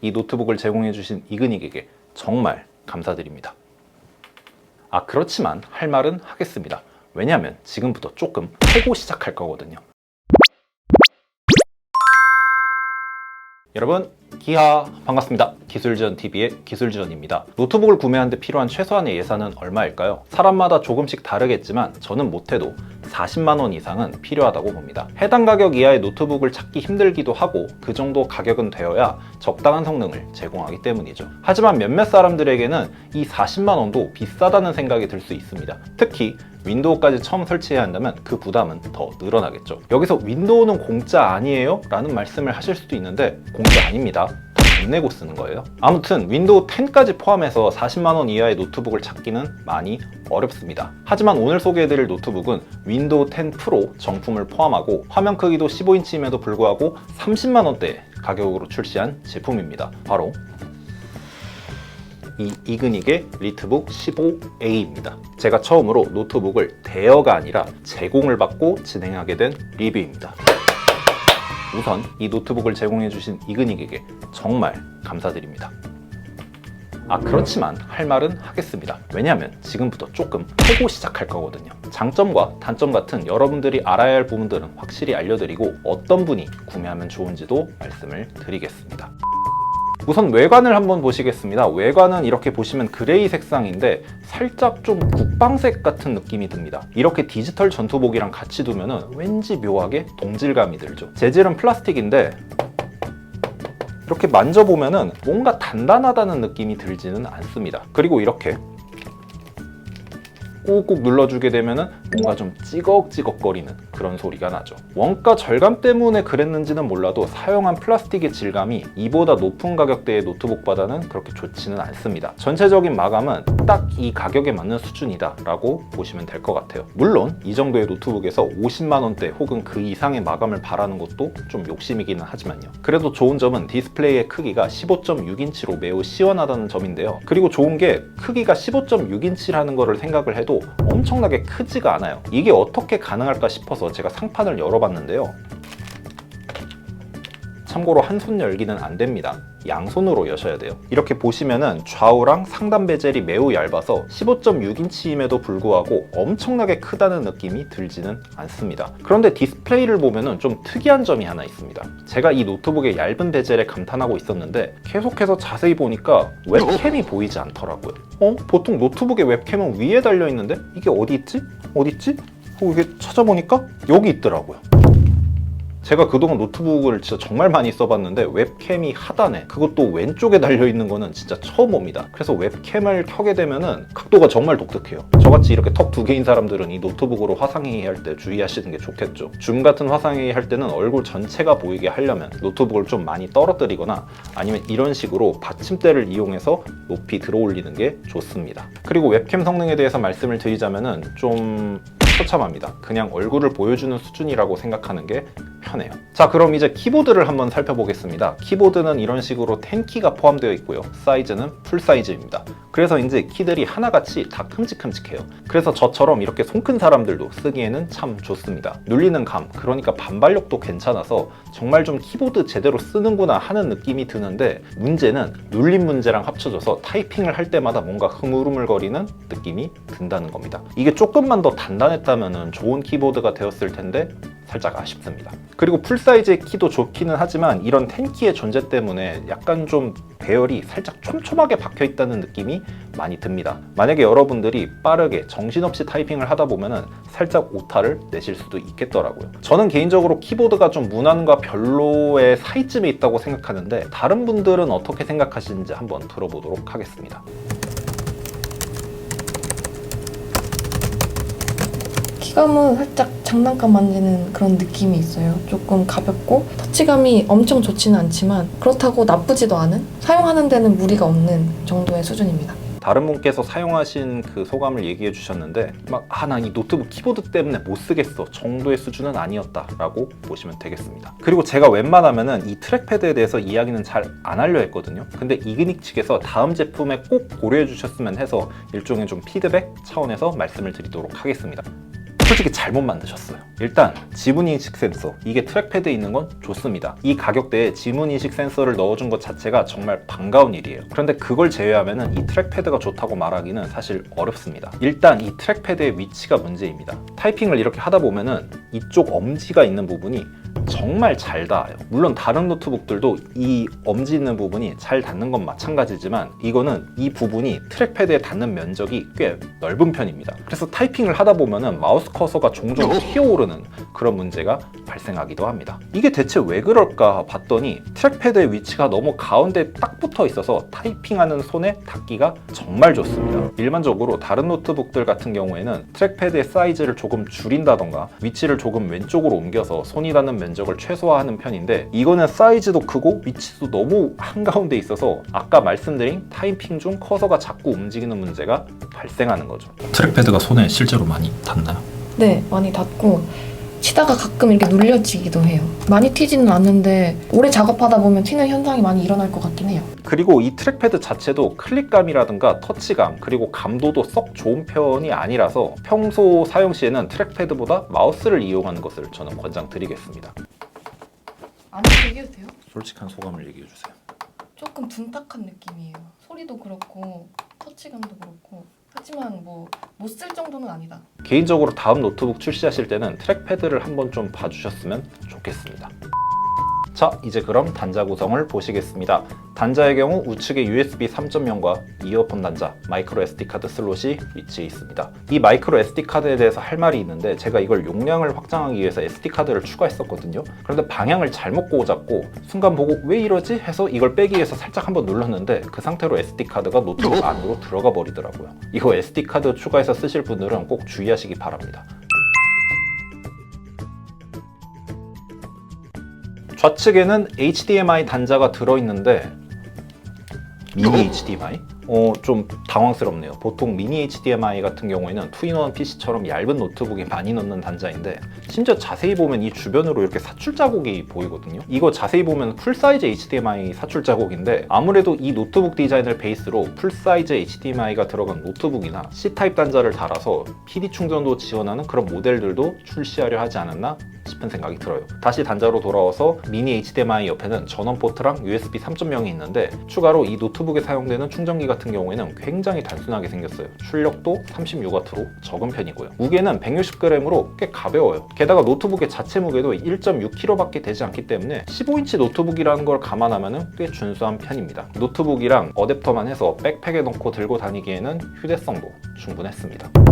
이 노트북을 제공해주신 이그닉에게 정말 감사드립니다. 그렇지만 할 말은 하겠습니다. 왜냐하면 지금부터 조금 패고 시작할 거거든요. 여러분 기하 반갑습니다. 기술지원TV의 기술지원입니다. 노트북을 구매하는데 필요한 최소한의 예산은 얼마일까요? 사람마다 조금씩 다르겠지만 저는 못해도 40만원 이상은 필요하다고 봅니다. 해당 가격 이하의 노트북을 찾기 힘들기도 하고 그 정도 가격은 되어야 적당한 성능을 제공하기 때문이죠. 하지만 몇몇 사람들에게는 이 40만원도 비싸다는 생각이 들 수 있습니다. 특히 윈도우까지 처음 설치해야 한다면 그 부담은 더 늘어나겠죠. 여기서 윈도우는 공짜 아니에요? 라는 말씀을 하실 수도 있는데 공짜 아닙니다. 돈 내고 쓰는 거예요. 아무튼 윈도우 10까지 포함해서 40만원 이하의 노트북을 찾기는 많이 어렵습니다. 하지만 오늘 소개해드릴 노트북은 윈도우 10 프로 정품을 포함하고 화면 크기도 15인치임에도 불구하고 30만원대 가격으로 출시한 제품입니다. 바로 이 이그닉의 리트북 15A입니다. 제가 처음으로 노트북을 대여가 아니라 제공을 받고 진행하게 된 리뷰입니다. 우선 이 노트북을 제공해주신 이그닉에게 정말 감사드립니다. 그렇지만 할 말은 하겠습니다. 왜냐하면 지금부터 조금 패고 시작할 거거든요. 장점과 단점 같은 여러분들이 알아야 할 부분들은 확실히 알려드리고 어떤 분이 구매하면 좋은지도 말씀을 드리겠습니다. 우선 외관을 한번 보시겠습니다. 외관은 이렇게 보시면 그레이 색상인데 살짝 좀 국방색 같은 느낌이 듭니다. 이렇게 디지털 전투복이랑 같이 두면 왠지 묘하게 동질감이 들죠. 재질은 플라스틱인데 이렇게 만져보면 뭔가 단단하다는 느낌이 들지는 않습니다. 그리고 이렇게 꾹꾹 눌러주게 되면 뭔가 좀 찌걱찌걱거리는 그런 소리가 나죠. 원가 절감 때문에 그랬는지는 몰라도 사용한 플라스틱의 질감이 이보다 높은 가격대의 노트북보다는 그렇게 좋지는 않습니다. 전체적인 마감은 딱 이 가격에 맞는 수준이다 라고 보시면 될 것 같아요. 물론 이 정도의 노트북에서 50만원대 혹은 그 이상의 마감을 바라는 것도 좀 욕심이기는 하지만요. 그래도 좋은 점은 디스플레이의 크기가 15.6인치로 매우 시원하다는 점인데요. 그리고 좋은 게 크기가 15.6인치라는 거를 생각을 해도 엄청나게 크지가 않아요. 이게 어떻게 가능할까 싶어서 제가 상판을 열어봤는데요. 참고로 한 손 열기는 안 됩니다. 양손으로 여셔야 돼요. 이렇게 보시면은 좌우랑 상단 베젤이 매우 얇아서 15.6인치임에도 불구하고 엄청나게 크다는 느낌이 들지는 않습니다. 그런데 디스플레이를 보면은 좀 특이한 점이 하나 있습니다. 제가 이 노트북의 얇은 베젤에 감탄하고 있었는데 계속해서 자세히 보니까 웹캠이 보이지 않더라고요. 보통 노트북의 웹캠은 위에 달려있는데 이게 어디 있지? 어디 있지? 이게 찾아보니까 여기 있더라고요. 제가 그동안 노트북을 진짜 정말 많이 써봤는데 웹캠이 하단에, 그것도 왼쪽에 달려있는 거는 진짜 처음 봅니다. 그래서 웹캠을 켜게 되면은 각도가 정말 독특해요. 저같이 이렇게 턱 두 개인 사람들은 이 노트북으로 화상회의 할 때 주의하시는 게 좋겠죠. 줌 같은 화상회의 할 때는 얼굴 전체가 보이게 하려면 노트북을 좀 많이 떨어뜨리거나 아니면 이런 식으로 받침대를 이용해서 높이 들어 올리는 게 좋습니다. 그리고 웹캠 성능에 대해서 말씀을 드리자면은 좀 처참합니다. 그냥 얼굴을 보여주는 수준이라고 생각하는 게 편해요. 자, 그럼 이제 키보드를 한번 살펴보겠습니다. 키보드는 이런 식으로 10키가 포함되어 있고요. 사이즈는 풀 사이즈입니다. 그래서 이제 키들이 하나같이 다 큼직큼직해요. 그래서 저처럼 이렇게 손 큰 사람들도 쓰기에는 참 좋습니다. 눌리는 감, 그러니까 반발력도 괜찮아서 정말 좀 키보드 제대로 쓰는구나 하는 느낌이 드는데, 문제는 눌림 문제랑 합쳐져서 타이핑을 할 때마다 뭔가 흐물흐물거리는 느낌이 든다는 겁니다. 이게 조금만 더 단단했다면 좋은 키보드가 되었을 텐데 살짝 아쉽습니다. 그리고 풀사이즈의 키도 좋기는 하지만 이런 10키의 존재 때문에 약간 좀 배열이 살짝 촘촘하게 박혀 있다는 느낌이 많이 듭니다. 만약에 여러분들이 빠르게 정신없이 타이핑을 하다 보면은 살짝 오타를 내실 수도 있겠더라고요. 저는 개인적으로 키보드가 좀 무난과 별로의 사이쯤에 있다고 생각하는데 다른 분들은 어떻게 생각하시는지 한번 들어보도록 하겠습니다. 키감은 살짝 장난감 만지는 그런 느낌이 있어요. 조금 가볍고 터치감이 엄청 좋지는 않지만 그렇다고 나쁘지도 않은, 사용하는 데는 무리가 없는 정도의 수준입니다. 다른 분께서 사용하신 그 소감을 얘기해 주셨는데 나 이 노트북 키보드 때문에 못 쓰겠어 정도의 수준은 아니었다 라고 보시면 되겠습니다. 그리고 제가 웬만하면은 이 트랙패드에 대해서 이야기는 잘 안 하려 했거든요. 근데 이그닉 측에서 다음 제품에 꼭 고려해 주셨으면 해서 일종의 좀 피드백 차원에서 말씀을 드리도록 하겠습니다. 솔직히 잘못 만드셨어요. 일단 지문인식 센서, 이게 트랙패드에 있는 건 좋습니다. 이 가격대에 지문인식 센서를 넣어준 것 자체가 정말 반가운 일이에요. 그런데 그걸 제외하면 이 트랙패드가 좋다고 말하기는 사실 어렵습니다. 일단 이 트랙패드의 위치가 문제입니다. 타이핑을 이렇게 하다 보면은 이쪽 엄지가 있는 부분이 정말 잘 닿아요. 물론 다른 노트북들도 이 엄지 있는 부분이 잘 닿는 건 마찬가지지만 이거는 이 부분이 트랙패드에 닿는 면적이 꽤 넓은 편입니다. 그래서 타이핑을 하다 보면은 마우스 커서가 종종 튀어오르는 그런 문제가 발생하기도 합니다. 이게 대체 왜 그럴까 봤더니 트랙패드의 위치가 너무 가운데 딱 붙어 있어서 타이핑하는 손에 닿기가 정말 좋습니다. 일반적으로 다른 노트북들 같은 경우에는 트랙패드의 사이즈를 조금 줄인다던가 위치를 조금 왼쪽으로 옮겨서 손이 닿는 면적을 최소화하는 편인데 이거는 사이즈도 크고 위치도 너무 한가운데 있어서 아까 말씀드린 타이핑 중 커서가 자꾸 움직이는 문제가 발생하는 거죠. 트랙패드가 손에 실제로 많이 닿나요? 네, 많이 닿고 치다가 가끔 이렇게 눌려지기도 해요. 많이 튀지는 않는데 오래 작업하다 보면 튀는 현상이 많이 일어날 것 같긴 해요. 그리고 이 트랙패드 자체도 클릭감이라든가 터치감 그리고 감도도 썩 좋은 편이 아니라서 평소 사용 시에는 트랙패드보다 마우스를 이용하는 것을 저는 권장드리겠습니다. 안 얘기해도 돼요? 솔직한 소감을 얘기해 주세요. 조금 둔탁한 느낌이에요. 소리도 그렇고 터치감도 그렇고 하지만 뭐 못 쓸 정도는 아니다. 개인적으로 다음 노트북 출시하실 때는 트랙패드를 한번 좀 봐주셨으면 좋겠습니다. 자, 이제 그럼 단자 구성을 보시겠습니다. 단자의 경우 우측에 USB 3.0과 이어폰 단자, 마이크로 SD카드 슬롯이 위치해 있습니다. 이 마이크로 SD카드에 대해서 할 말이 있는데 제가 이걸 용량을 확장하기 위해서 SD카드를 추가했었거든요. 그런데 방향을 잘못 꽂았고 순간 보고 왜 이러지? 해서 이걸 빼기 위해서 살짝 한번 눌렀는데 그 상태로 SD카드가 노트북 안으로 들어가 버리더라고요. 이거 SD카드 추가해서 쓰실 분들은 꼭 주의하시기 바랍니다. 좌측에는 HDMI 단자가 들어있는데 미니 HDMI? 좀 당황스럽네요. 보통 미니 HDMI 같은 경우에는 투인원 PC처럼 얇은 노트북에 많이 넣는 단자인데 심지어 자세히 보면 이 주변으로 이렇게 사출 자국이 보이거든요. 이거 자세히 보면 풀사이즈 HDMI 사출 자국인데 아무래도 이 노트북 디자인을 베이스로 풀사이즈 HDMI가 들어간 노트북이나 C타입 단자를 달아서 PD 충전도 지원하는 그런 모델들도 출시하려 하지 않았나 싶은 생각이 들어요. 다시 단자로 돌아와서 미니 HDMI 옆에는 전원 포트랑 USB 3.0이 있는데 추가로 이 노트북에 사용되는 충전기 같은 경우에는 굉장히 단순하게 생겼어요. 출력도 36W로 적은 편이고요. 무게는 160g으로 꽤 가벼워요. 게다가 노트북의 자체 무게도 1.6kg 밖에 되지 않기 때문에 15인치 노트북이라는 걸 감안하면 꽤 준수한 편입니다. 노트북이랑 어댑터만 해서 백팩에 넣고 들고 다니기에는 휴대성도 충분했습니다.